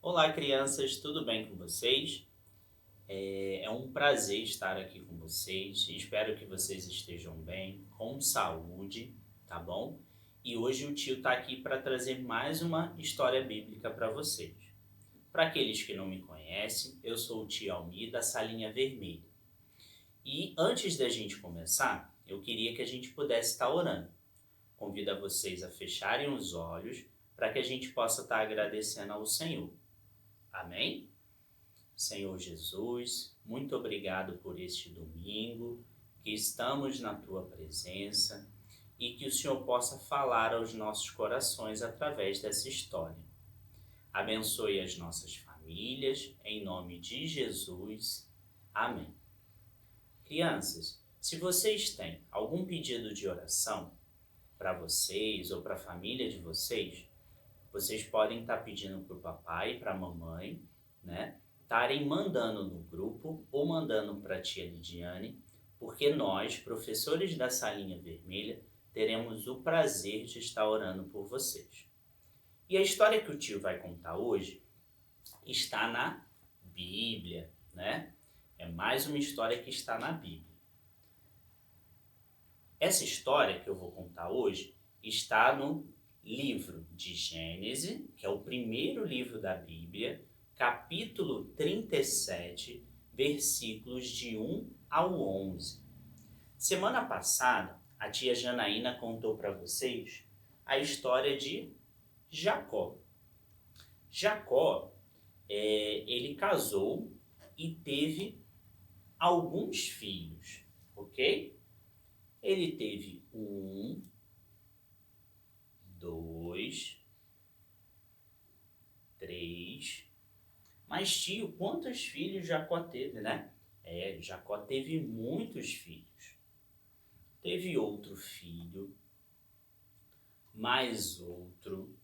Olá, crianças, tudo bem com vocês? É um prazer estar aqui com vocês. Espero que vocês estejam bem, com saúde, tá bom? E hoje o tio está aqui para trazer mais uma história bíblica para vocês. Para aqueles que não me conhecem, eu sou o tio Almir da Salinha Vermelha. E antes da gente começar, eu queria que a gente pudesse estar orando. Convido a vocês a fecharem os olhos para que a gente possa estar agradecendo ao Senhor. Amém? Senhor Jesus, muito obrigado por este domingo, que estamos na Tua presença e que o Senhor possa falar aos nossos corações através dessa história. Abençoe as nossas famílias, em nome de Jesus. Amém. Crianças, se vocês têm algum pedido de oração para vocês ou para a família de vocês, vocês podem estar pedindo para o papai e para a mamãe, né? Estarem mandando no grupo ou mandando para a tia Lidiane, porque nós, professores da Salinha Vermelha, teremos o prazer de estar orando por vocês. E a história que o tio vai contar hoje está na Bíblia, né? É mais uma história que está na Bíblia. Essa história que eu vou contar hoje está no livro de Gênesis, que é o primeiro livro da Bíblia, capítulo 37, versículos de 1 ao 11. Semana passada, a tia Janaína contou para vocês a história de Jacó. Jacó, ele casou e teve alguns filhos, ok? Ele teve 2, 3. Mas tio, quantos filhos Jacó teve, né? Jacó teve muitos filhos. Teve outro filho, mais outro,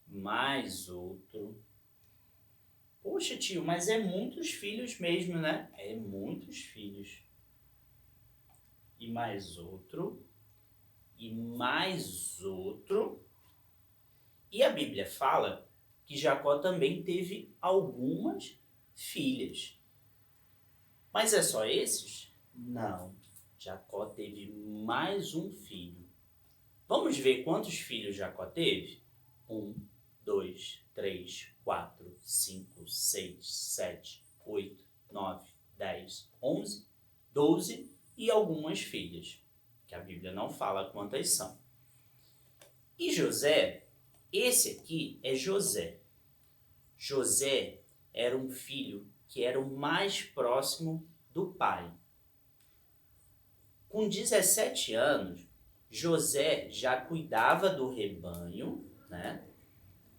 mais outro. Poxa, tio, mas é muitos filhos mesmo, né? É muitos filhos. E mais outro, e mais outro. E a Bíblia fala que Jacó também teve algumas filhas. Mas é só esses? Não. Jacó teve mais um filho. Vamos ver quantos filhos Jacó teve? 1, 2, 3, 4, 5, 6, 7, 8, 9, 10, 11, 12 e algumas filhas, que a Bíblia não fala quantas são. E José, esse aqui é José. José era um filho que era o mais próximo do pai. Com 17 anos, José já cuidava do rebanho, né?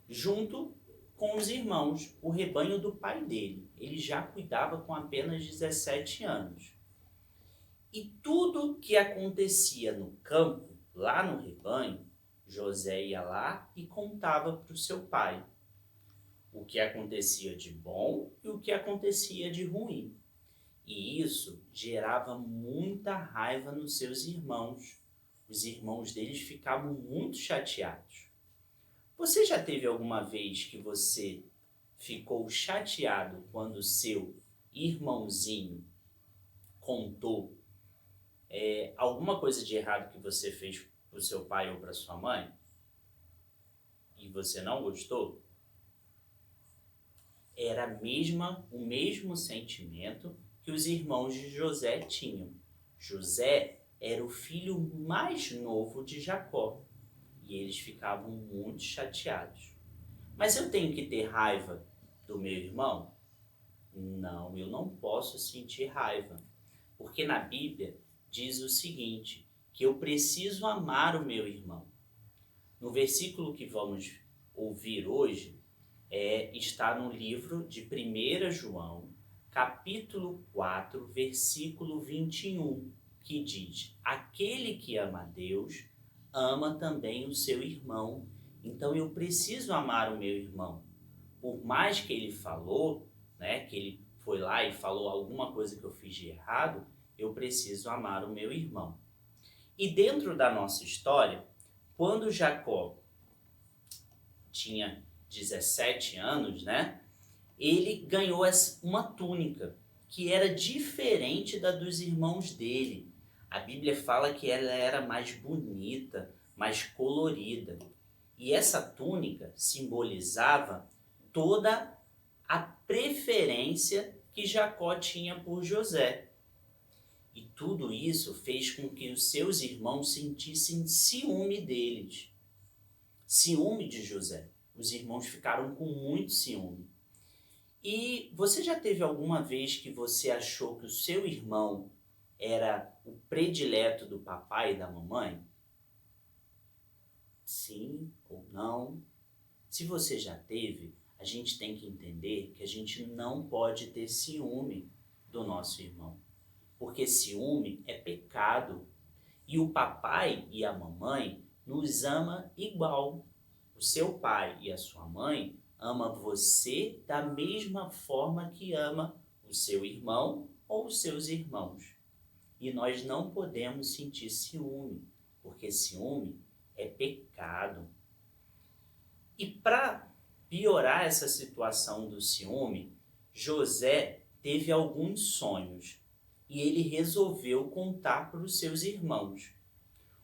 Junto com os irmãos, o rebanho do pai dele. Ele já cuidava com apenas 17 anos. E tudo que acontecia no campo, lá no rebanho, José ia lá e contava para o seu pai o que acontecia de bom e o que acontecia de ruim. E isso gerava muita raiva nos seus irmãos. Os irmãos deles ficavam muito chateados. Você já teve alguma vez que você ficou chateado quando seu irmãozinho contou alguma coisa de errado que você fez para o seu pai ou para sua mãe? E você não gostou? Era o mesmo sentimento que os irmãos de José tinham. José era o filho mais novo de Jacó e eles ficavam muito chateados. Mas eu tenho que ter raiva do meu irmão? Não, eu não posso sentir raiva, porque na Bíblia diz o seguinte, que eu preciso amar o meu irmão. No versículo que vamos ouvir hoje, está no livro de 1 João, capítulo 4, versículo 21, que diz: aquele que ama a Deus, ama também o seu irmão. Então eu preciso amar o meu irmão. Por mais que ele falou, né, que ele foi lá e falou alguma coisa que eu fiz de errado, eu preciso amar o meu irmão. E dentro da nossa história, quando Jacó tinha 17 anos, né? Ele ganhou uma túnica que era diferente da dos irmãos dele. A Bíblia fala que ela era mais bonita, mais colorida. E essa túnica simbolizava toda a preferência que Jacó tinha por José. E tudo isso fez com que os seus irmãos sentissem ciúme deles. Ciúme de José. Os irmãos ficaram com muito ciúme. E você já teve alguma vez que você achou que o seu irmão era o predileto do papai e da mamãe? Sim ou não? Se você já teve, a gente tem que entender que a gente não pode ter ciúme do nosso irmão. Porque ciúme é pecado. E o papai e a mamãe nos ama igual. O seu pai e a sua mãe ama você da mesma forma que ama o seu irmão ou os seus irmãos. E nós não podemos sentir ciúme, porque ciúme é pecado. E para piorar essa situação do ciúme, José teve alguns sonhos e ele resolveu contar para os seus irmãos.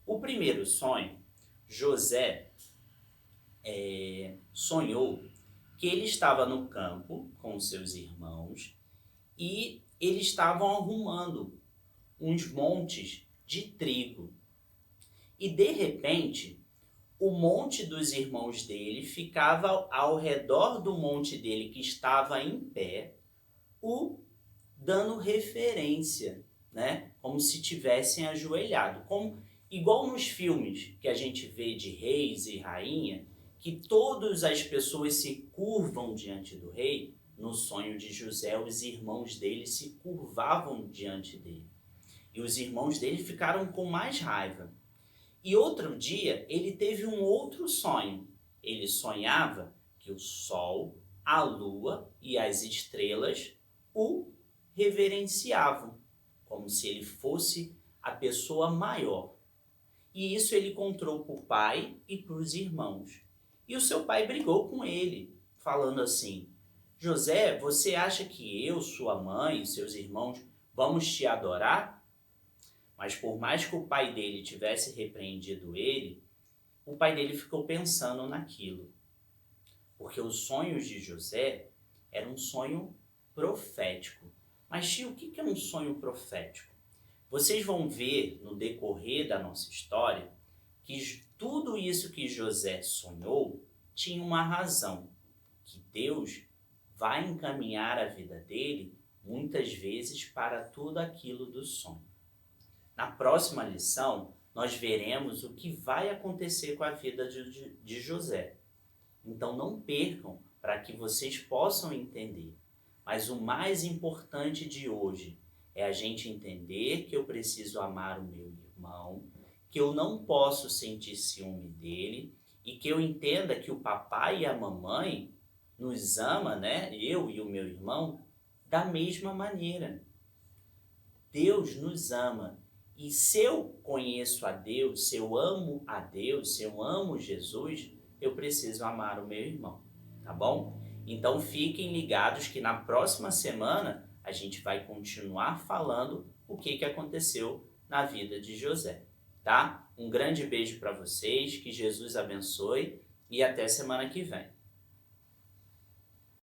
O primeiro sonho, José sonhou que ele estava no campo com os seus irmãos e eles estavam arrumando uns montes de trigo. E de repente, o monte dos irmãos dele ficava ao redor do monte dele que estava em pé, dando referência, né? Como se tivessem ajoelhado, igual nos filmes que a gente vê de reis e rainha, que todas as pessoas se curvam diante do rei. No sonho de José, os irmãos dele se curvavam diante dele. E os irmãos dele ficaram com mais raiva. E outro dia, ele teve um outro sonho. Ele sonhava que o sol, a lua e as estrelas o reverenciavam, como se ele fosse a pessoa maior. E isso ele contou para o pai e para os irmãos. E o seu pai brigou com ele, falando assim: José, você acha que eu, sua mãe e seus irmãos vamos te adorar? Mas por mais que o pai dele tivesse repreendido ele, o pai dele ficou pensando naquilo. Porque os sonhos de José eram um sonho profético. Mas tio, o que é um sonho profético? Vocês vão ver no decorrer da nossa história que tudo isso que José sonhou tinha uma razão. Que Deus vai encaminhar a vida dele muitas vezes para tudo aquilo do sonho. Na próxima lição, nós veremos o que vai acontecer com a vida de José. Então não percam para que vocês possam entender. Mas o mais importante de hoje é a gente entender que eu preciso amar o meu irmão, que eu não posso sentir ciúme dele e que eu entenda que o papai e a mamãe nos ama, né? Eu e o meu irmão, da mesma maneira. Deus nos ama. E se eu conheço a Deus, se eu amo a Deus, se eu amo Jesus, eu preciso amar o meu irmão, tá bom? Então fiquem ligados que na próxima semana a gente vai continuar falando o que aconteceu na vida de José, tá? Um grande beijo para vocês, que Jesus abençoe e até semana que vem.